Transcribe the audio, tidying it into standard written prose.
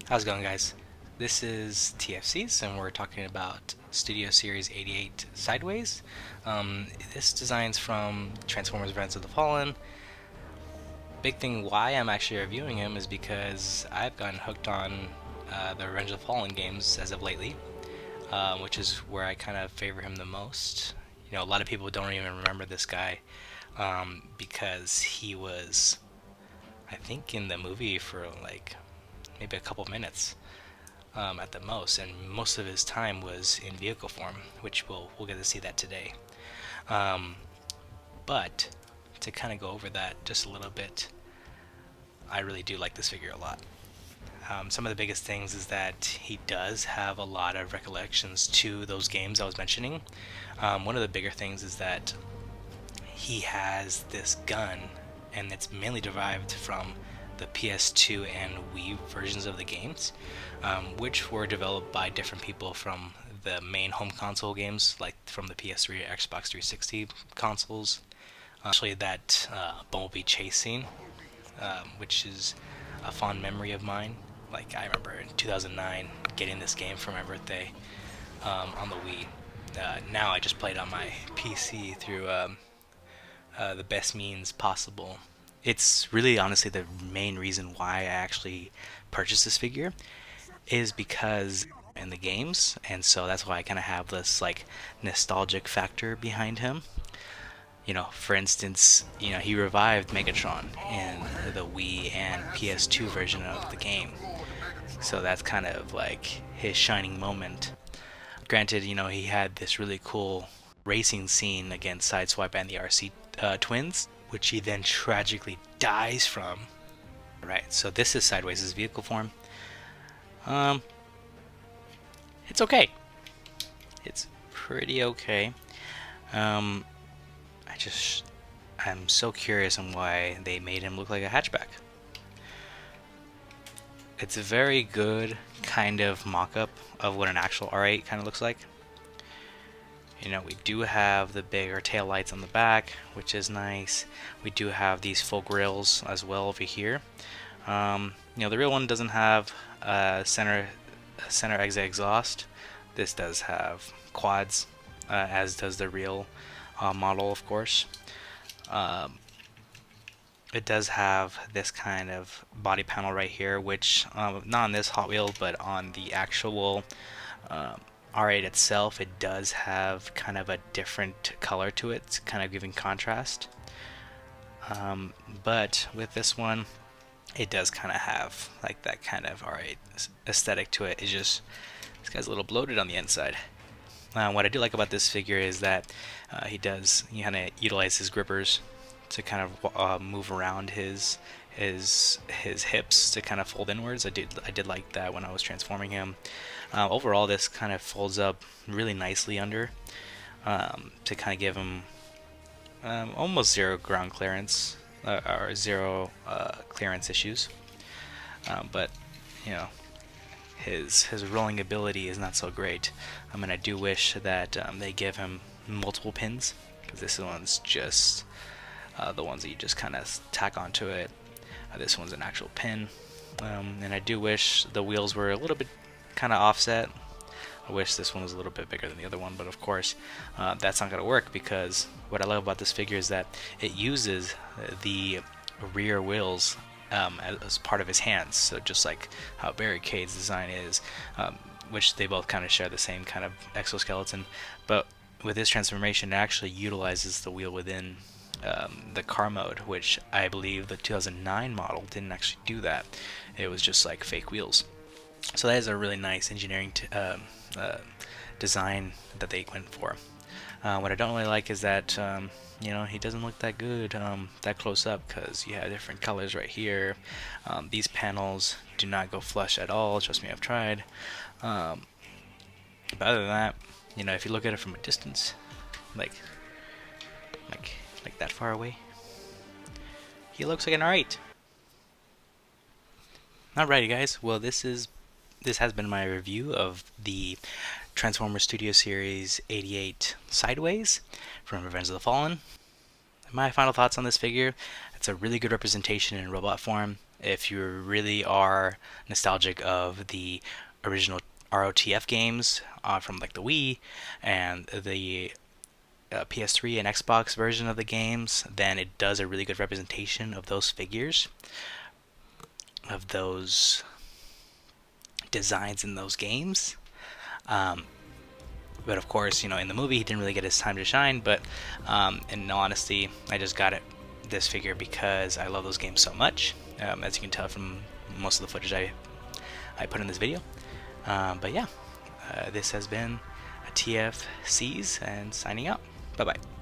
How's it going, guys? This is TFCs, and we're talking about Studio Series 88 Sideways. This design's from Transformers Revenge of the Fallen. Big thing why I'm actually reviewing him is because I've gotten hooked on the Revenge of the Fallen games as of lately, which is where I kind of favor him the most. A lot of people don't even remember this guy because he was, I think, in the movie for like maybe a couple minutes. At the most, and most of his time was in vehicle form, which we'll get to see that today. Um, but to kind of go over that just a little bit, I really do like this figure a lot. Some of the biggest things is that he does have a lot of recollections to those games I was mentioning. One of the bigger things is that he has this gun, and it's mainly derived from the PS2 and Wii versions of the games, which were developed by different people from the main home console games, like from the PS3 or Xbox 360 consoles. Actually, that Bumblebee chase scene, which is a fond memory of mine. Like, I remember in 2009 getting this game for my birthday on the Wii. Now I just play it on my PC through the best means possible. It's really honestly the main reason why I actually purchased this figure is because in the games, and so that's why I kind of have this like nostalgic factor behind him. For instance, he revived Megatron in the Wii and PS2 version of the game, so that's kind of like his shining moment. Granted, he had this really cool racing scene against Sideswipe and the RC twins, which he then tragically dies from. Right, so this is Sideways' vehicle form. Um, it's okay. It's pretty okay. Um, I'm so curious on why they made him look like a hatchback. It's a very good kind of mock-up of what an actual R8 kind of looks like. We do have the bigger tail lights on the back, which is nice. We do have these full grills as well over here. The real one doesn't have a center exit exhaust. This does have quads, as does the real model, of course. It does have this kind of body panel right here, which not on this Hot Wheel, but on the actual R8 itself, it does have kind of a different color to it. It's kind of giving contrast. But with this one, it does kind of have like that kind of R8 aesthetic to it. It's just, this guy's a little bloated on the inside. What I do like about this figure is that he kind of utilize his grippers to kind of move around his hips to kind of fold inwards. I did like that when I was transforming him. Overall, this kind of folds up really nicely under to kind of give him almost zero ground clearance or zero clearance issues. But his rolling ability is not so great. I do wish that they give him multiple pins, because this one's just the ones that you just kind of tack onto it. This one's an actual pin. And I do wish the wheels were a little bit kind of offset. I wish this one was a little bit bigger than the other one, but of course that's not going to work, because what I love about this figure is that it uses the rear wheels as part of his hands. So just like how Barricade's design is, which they both kind of share the same kind of exoskeleton, but with this transformation it actually utilizes the wheel within the car mode, which I believe the 2009 model didn't actually do that. It was just like fake wheels. So that is a really nice engineering design that they went for. What I don't really like is that he doesn't look that good that close up, because you have different colors right here. These panels do not go flush at all. Trust me, I've tried. But other than that, if you look at it from a distance, like that far away, he looks like an R8. Alrighty, guys. Well, this has been my review of the Transformers Studio Series 88 Sideways from Revenge of the Fallen. My final thoughts on this figure: it's a really good representation in robot form. If you really are nostalgic of the original ROTF games from like the Wii and the PS3 and Xbox version of the games, then it does a really good representation of those figures, of those designs in those games. Um, but of course, in the movie, he didn't really get his time to shine. But in all honesty, I just got this figure because I love those games so much. As you can tell from most of the footage I put in this video. But yeah, this has been TFCs and signing out. Bye bye.